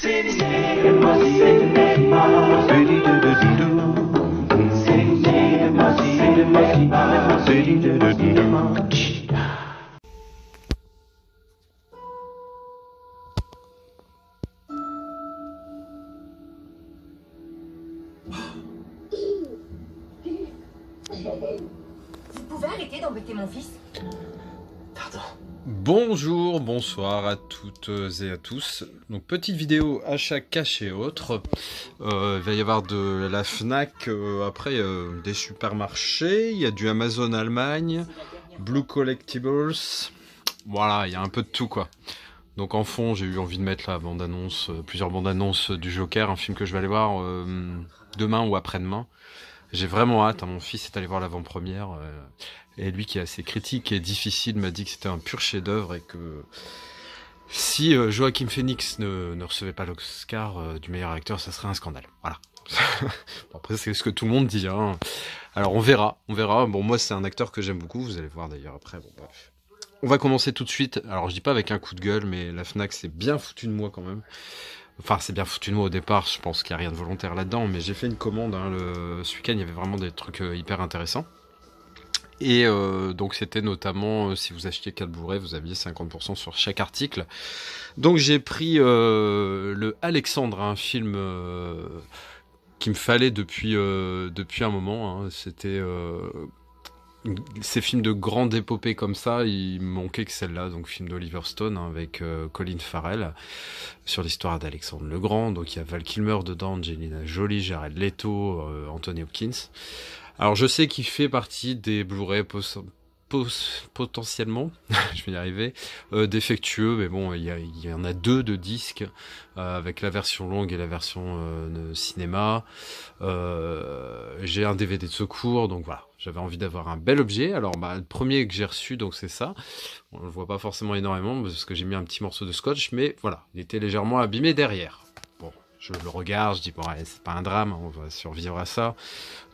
Cinéma, cinéma, cinéma, cinéma, cinéma. Vous pouvez arrêter d'embêter mon fils? Pardon. Bonjour, bonsoir à toutes et à tous. Donc petite vidéo achat cash et autres. Il va y avoir de la Fnac, après des supermarchés, il y a du Amazon Allemagne, Blue Collectibles. Voilà, il y a un peu de tout quoi. Donc en fond, j'ai eu envie de mettre la bande-annonce, plusieurs bandes-annonces du Joker, un film que je vais aller voir demain ou après-demain. J'ai vraiment hâte, hein. Mon fils est allé voir l'avant-première, et lui qui est assez critique et difficile m'a dit que c'était un pur chef-d'œuvre et que si Joaquin Phoenix ne recevait pas l'Oscar du meilleur acteur, ça serait un scandale. Voilà. Bon, après c'est ce que tout le monde dit, hein. Alors on verra. Bon, moi c'est un acteur que j'aime beaucoup, vous allez voir d'ailleurs après. Bon, bref. On va commencer tout de suite. Alors je dis pas avec un coup de gueule, mais la Fnac c'est bien foutu de moi quand même. Enfin, c'est bien foutu de moi au départ, je pense qu'il n'y a rien de volontaire là-dedans, mais j'ai fait une commande, hein, ce week-end, il y avait vraiment des trucs hyper intéressants. Et donc c'était notamment, si vous achetiez 4 Blu-ray, vous aviez 50% sur chaque article. Donc j'ai pris le Alexandre, un film qu'il me fallait depuis un moment, hein. C'était... ces films de grande épopée comme ça, il me manquait que celle-là, donc film d'Oliver Stone, hein, avec Colin Farrell, sur l'histoire d'Alexandre le Grand. Donc il y a Val Kilmer dedans, Angelina Jolie, Jared Leto, Anthony Hopkins. Alors je sais qu'il fait partie des Blu-ray potentiellement, je vais y arriver, défectueux, mais bon, il y en a 2 de disques, avec la version longue et la version cinéma. J'ai un DVD de secours, donc voilà, j'avais envie d'avoir un bel objet. Alors le premier que j'ai reçu, donc c'est ça. On le voit pas forcément énormément parce que j'ai mis un petit morceau de scotch, mais voilà, il était légèrement abîmé derrière. Bon, je le regarde, je dis bon, allez, c'est pas un drame, on va survivre à ça.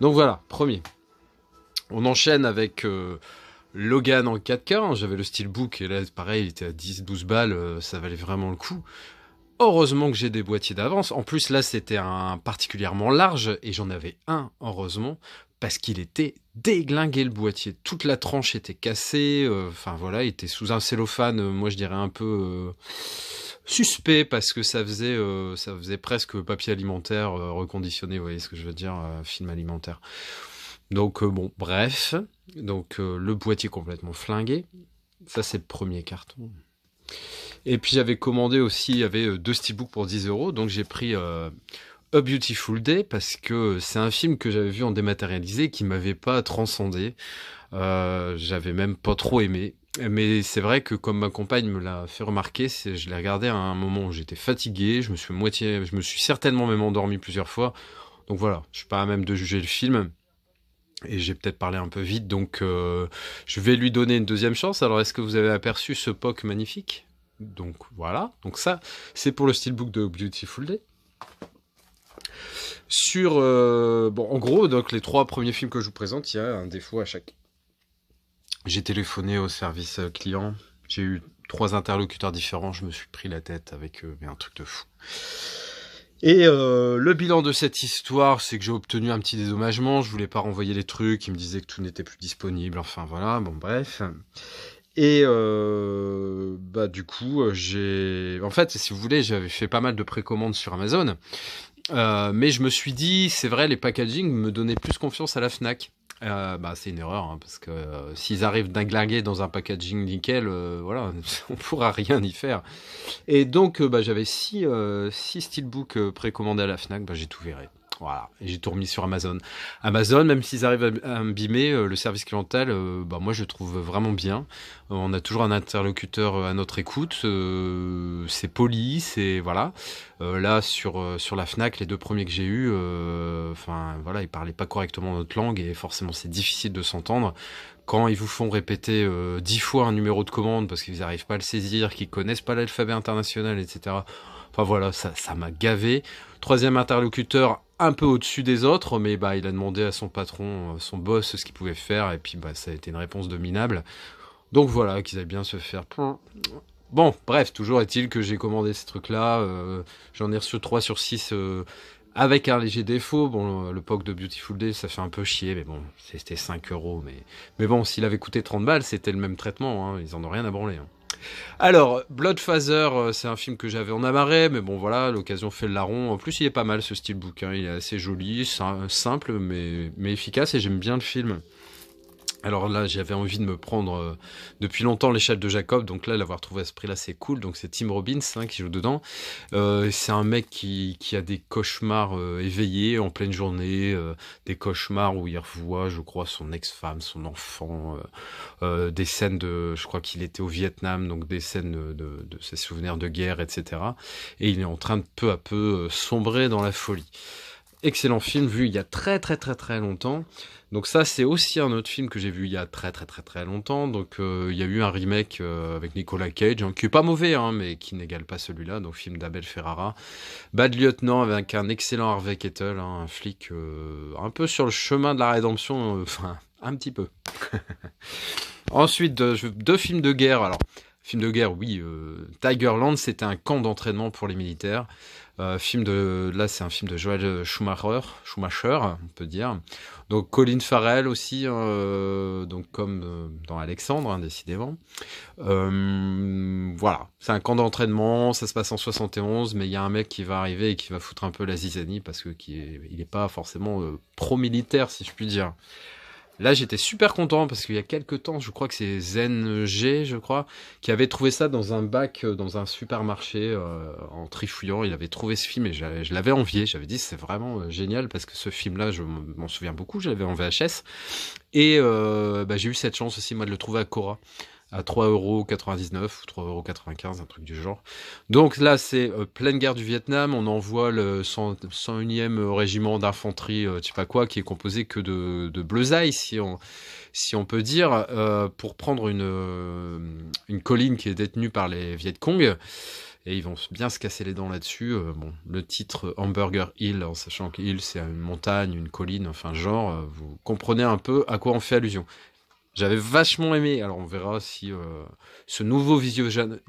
Donc voilà, premier. On enchaîne avec Logan en 4K, hein. J'avais le Steelbook et là pareil, il était à 10-12 balles, ça valait vraiment le coup. Heureusement que j'ai des boîtiers d'avance. En plus là c'était un particulièrement large et j'en avais un, heureusement, parce qu'il était déglingué le boîtier. Toute la tranche était cassée, enfin voilà, il était sous un cellophane, moi je dirais un peu suspect, parce que ça faisait presque papier alimentaire reconditionné, vous voyez ce que je veux dire, film alimentaire. Donc bon, bref, donc le boîtier complètement flingué, ça c'est le premier carton. Et puis j'avais commandé aussi, il y avait 2 steelbooks pour 10 €, donc j'ai pris A Beautiful Day, parce que c'est un film que j'avais vu en dématérialisé, qui m'avait pas transcendé, j'avais même pas trop aimé. Mais c'est vrai que comme ma compagne me l'a fait remarquer, je l'ai regardé à un moment où j'étais fatigué, je me suis certainement même endormi plusieurs fois, donc voilà, je suis pas à même de juger le film. Et j'ai peut-être parlé un peu vite, donc je vais lui donner une deuxième chance. Alors, est-ce que vous avez aperçu ce POC magnifique? Donc voilà, donc ça, c'est pour le steelbook de Beautiful Day. Sur, bon, en gros, donc les 3 premiers films que je vous présente, il y a un défaut à chaque. J'ai téléphoné au service client, j'ai eu 3 interlocuteurs différents, je me suis pris la tête avec eux, mais un truc de fou. Et le bilan de cette histoire, c'est que j'ai obtenu un petit dédommagement, je voulais pas renvoyer les trucs, ils me disaient que tout n'était plus disponible, enfin voilà, bon bref. Et du coup, en fait, si vous voulez, j'avais fait pas mal de précommandes sur Amazon, mais je me suis dit, c'est vrai, les packaging me donnaient plus confiance à la Fnac. C'est une erreur, hein, parce que s'ils arrivent dinglinguer dans un packaging nickel, voilà, on pourra rien y faire. Et donc j'avais 6 steelbooks précommandés à la Fnac, j'ai tout viré. Voilà, et j'ai tout remis sur Amazon. Amazon, même s'ils arrivent à abîmer le service clientèle, moi je trouve vraiment bien. On a toujours un interlocuteur à notre écoute, c'est poli, c'est voilà. Là sur la Fnac, les 2 premiers que j'ai eus, ils parlaient pas correctement notre langue et forcément c'est difficile de s'entendre. Quand ils vous font répéter 10 fois un numéro de commande parce qu'ils n'arrivent pas à le saisir, qu'ils connaissent pas l'alphabet international, etc. Enfin voilà, ça m'a gavé. 3e interlocuteur, un peu au-dessus des autres, mais il a demandé à son patron, son boss, ce qu'il pouvait faire, et puis ça a été une réponse de minable. Donc voilà, qu'ils aillent bien se faire Bon, bref, toujours est-il que j'ai commandé ces trucs-là. J'en ai reçu 3 sur 6 avec un léger défaut. Bon, le POC de Beautiful Day, ça fait un peu chier, mais bon, c'était 5 euros. Mais bon, s'il avait coûté 30 balles, c'était le même traitement. Hein, ils en ont rien à branler. Hein. Alors, Bloodfather, c'est un film que j'avais en amarré, mais bon, voilà, l'occasion fait le larron. En plus, il est pas mal, ce style bouquin. Il est assez joli, simple, mais efficace, et j'aime bien le film. Alors là, j'avais envie de me prendre depuis longtemps l'échelle de Jacob, donc là, l'avoir trouvé à ce prix-là, c'est cool. Donc c'est Tim Robbins hein, qui joue dedans. C'est un mec qui a des cauchemars éveillés en pleine journée, des cauchemars où il revoit, je crois, son ex-femme, son enfant, des scènes de, je crois qu'il était au Vietnam, donc des scènes de ses souvenirs de guerre, etc. Et il est en train de peu à peu sombrer dans la folie. Excellent film vu il y a très longtemps. Donc ça c'est aussi un autre film que j'ai vu il y a très longtemps. Donc il y a eu un remake avec Nicolas Cage hein, qui est pas mauvais hein, mais qui n'égale pas celui-là. Donc film d'Abel Ferrara. Bad Lieutenant avec un excellent Harvey Keitel, hein, un flic un peu sur le chemin de la rédemption, enfin un petit peu. Ensuite deux films de guerre. Alors film de guerre oui, Tigerland c'était un camp d'entraînement pour les militaires. Là c'est un film de Joel Schumacher, on peut dire. Donc Colin Farrell aussi, donc comme dans Alexandre, hein, décidément. Voilà, c'est un camp d'entraînement, ça se passe en 71, mais il y a un mec qui va arriver et qui va foutre un peu la zizanie parce que il est pas forcément pro-militaire, si je puis dire. Là, j'étais super content parce qu'il y a quelques temps, je crois que c'est Zen G, je crois, qui avait trouvé ça dans un bac, dans un supermarché, en trifouillant. Il avait trouvé ce film et je l'avais envié. J'avais dit c'est vraiment génial parce que ce film-là, je m'en souviens beaucoup. Je l'avais en VHS et j'ai eu cette chance aussi moi de le trouver à Cora à 3,99 € ou 3,95 €, un truc du genre. Donc là, c'est pleine guerre du Vietnam. On envoie le 101e régiment d'infanterie, je sais pas quoi, qui est composé que de bleusailles, si on peut dire, pour prendre une colline qui est détenue par les Viet Cong. Et ils vont bien se casser les dents là-dessus. Bon, le titre Hamburger Hill, en sachant que Hill, c'est une montagne, une colline, enfin genre, vous comprenez un peu à quoi on fait allusion. J'avais vachement aimé, alors on verra si ce nouveau visionnage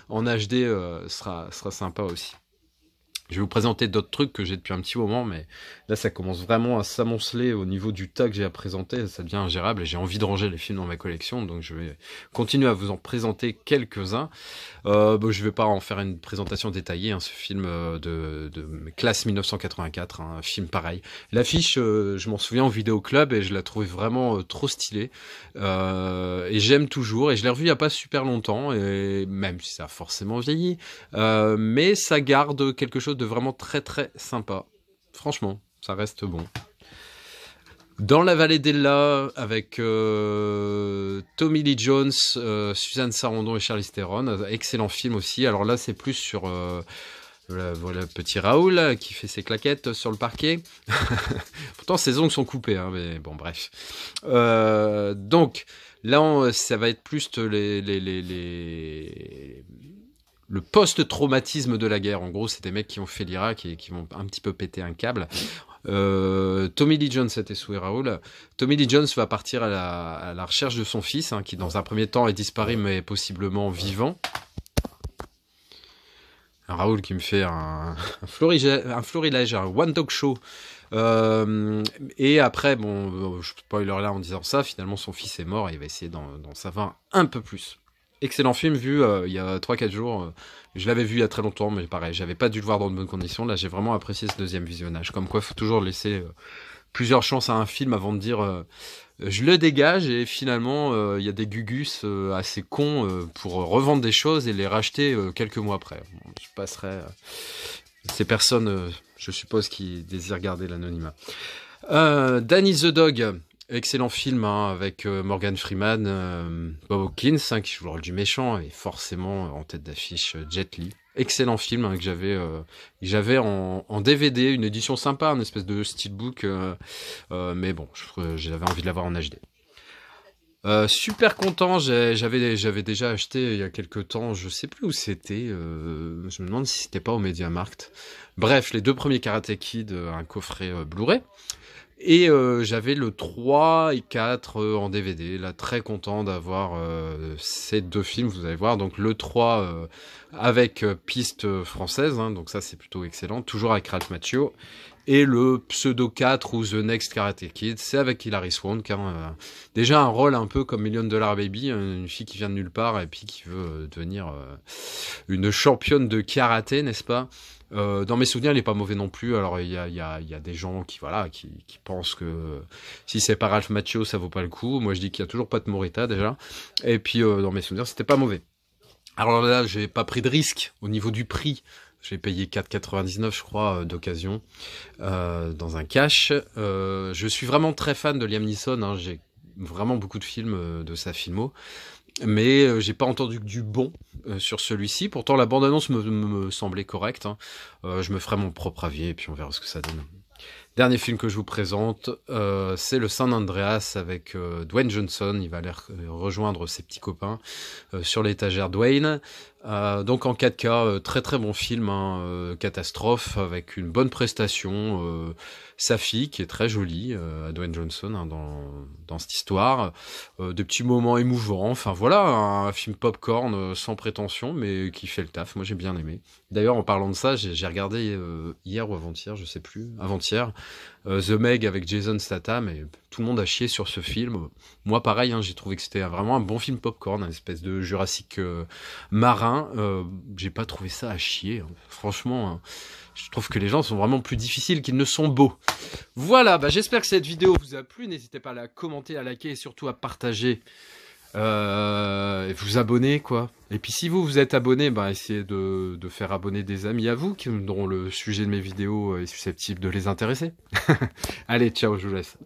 en HD sera sympa aussi. Je vais vous présenter d'autres trucs que j'ai depuis un petit moment, mais là ça commence vraiment à s'amonceler au niveau du tas que j'ai à présenter, ça devient ingérable et j'ai envie de ranger les films dans ma collection, donc je vais continuer à vous en présenter quelques-uns. Je vais pas en faire une présentation détaillée, hein, ce film de classe 1984, hein, un film pareil. L'affiche, je m'en souviens au vidéoclub et je la trouvais vraiment trop stylée, et j'aime toujours, et je l'ai revu il y a pas super longtemps, et même si ça a forcément vieilli, mais ça garde quelque chose de vraiment très sympa. Franchement, ça reste bon. Dans la vallée d'Ella, avec Tommy Lee Jones, Suzanne Sarandon et Charlize Theron, excellent film aussi. Alors là, c'est plus sur voilà petit Raoul là, qui fait ses claquettes sur le parquet. Pourtant, ses ongles sont coupés, hein, mais bon, bref. Donc là, ça va être plus le post-traumatisme de la guerre. En gros, c'est des mecs qui ont fait l'Irak et qui vont un petit peu péter un câble. Tommy Lee Jones, c'était Souhait Raoul. Tommy Lee Jones va partir à la recherche de son fils, hein, qui dans un premier temps est disparu, mais possiblement vivant. Raoul qui me fait un florilège, un one dog show. Et après, bon, je spoiler là en disant ça, finalement son fils est mort et il va essayer d'en savoir un peu plus. Excellent film vu il y a 3-4 jours. Je l'avais vu il y a très longtemps, mais pareil, j'avais pas dû le voir dans de bonnes conditions. Là, j'ai vraiment apprécié ce deuxième visionnage. Comme quoi, il faut toujours laisser plusieurs chances à un film avant de dire je le dégage, et finalement, il y a des gugus assez cons pour revendre des choses et les racheter quelques mois après. Bon, je passerai ces personnes, je suppose, qui désirent garder l'anonymat. Danny the Dog. Excellent film, hein, avec Morgan Freeman, Bob Hawkins, hein, qui joue le rôle du méchant, et forcément en tête d'affiche Jet Li. Excellent film, hein, que j'avais en DVD, une édition sympa, une espèce de steelbook, mais bon, j'avais envie de l'avoir en HD. Super content, j'avais déjà acheté il y a quelques temps, je sais plus où c'était, je me demande si c'était pas au MediaMarkt. Bref, les deux premiers Karate Kid, un coffret Blu-ray. Et j'avais le 3 et 4 en DVD. Là, très content d'avoir ces deux films, vous allez voir. Donc le 3 avec piste française, hein, donc ça c'est plutôt excellent. Toujours avec Ralph Macchio. Et le pseudo 4 ou The Next Karate Kid, c'est avec Hilary Swank. Hein, déjà un rôle un peu comme $1 Million Baby, une fille qui vient de nulle part et puis qui veut devenir une championne de karaté, n'est-ce pas? Dans mes souvenirs, il est pas mauvais non plus. Alors il y a des gens qui pensent que si c'est pas Ralph Macchio, ça vaut pas le coup. Moi je dis qu'il y a toujours pas de Morita déjà. Et puis dans mes souvenirs, c'était pas mauvais. Alors là, j'ai pas pris de risque au niveau du prix. J'ai payé 4,99 je crois d'occasion dans un cash. Je suis vraiment très fan de Liam Neeson. Hein. J'ai vraiment beaucoup de films de sa filmo. Mais j'ai pas entendu que du bon sur celui-ci. Pourtant, la bande-annonce me semblait correcte. Hein. Je me ferai mon propre avis et puis on verra ce que ça donne. Dernier film que je vous présente, c'est le San Andreas avec Dwayne Johnson. Il va aller rejoindre ses petits copains sur l'étagère Dwayne. Donc en 4K, très très bon film, hein, catastrophe, avec une bonne prestation. Sa fille qui est très jolie, Dwayne Johnson, hein, dans cette histoire. Des petits moments émouvants. Enfin voilà, un film popcorn sans prétention, mais qui fait le taf. Moi j'ai bien aimé. D'ailleurs en parlant de ça, j'ai regardé hier ou avant-hier, je sais plus, avant-hier, The Meg avec Jason Statham, et tout le monde a chié sur ce film. Moi pareil, hein, j'ai trouvé que c'était vraiment un bon film popcorn, une espèce de Jurassic marin. J'ai pas trouvé ça à chier, hein. Franchement, hein, je trouve que les gens sont vraiment plus difficiles qu'ils ne sont beaux. Voilà, bah j'espère que cette vidéo vous a plu. N'hésitez pas à la commenter, à liker et surtout à partager. Et vous abonner, quoi. Et puis si vous êtes abonné, bah essayez de faire abonner des amis à vous dont le sujet de mes vidéos est susceptible de les intéresser. Allez, ciao, je vous laisse.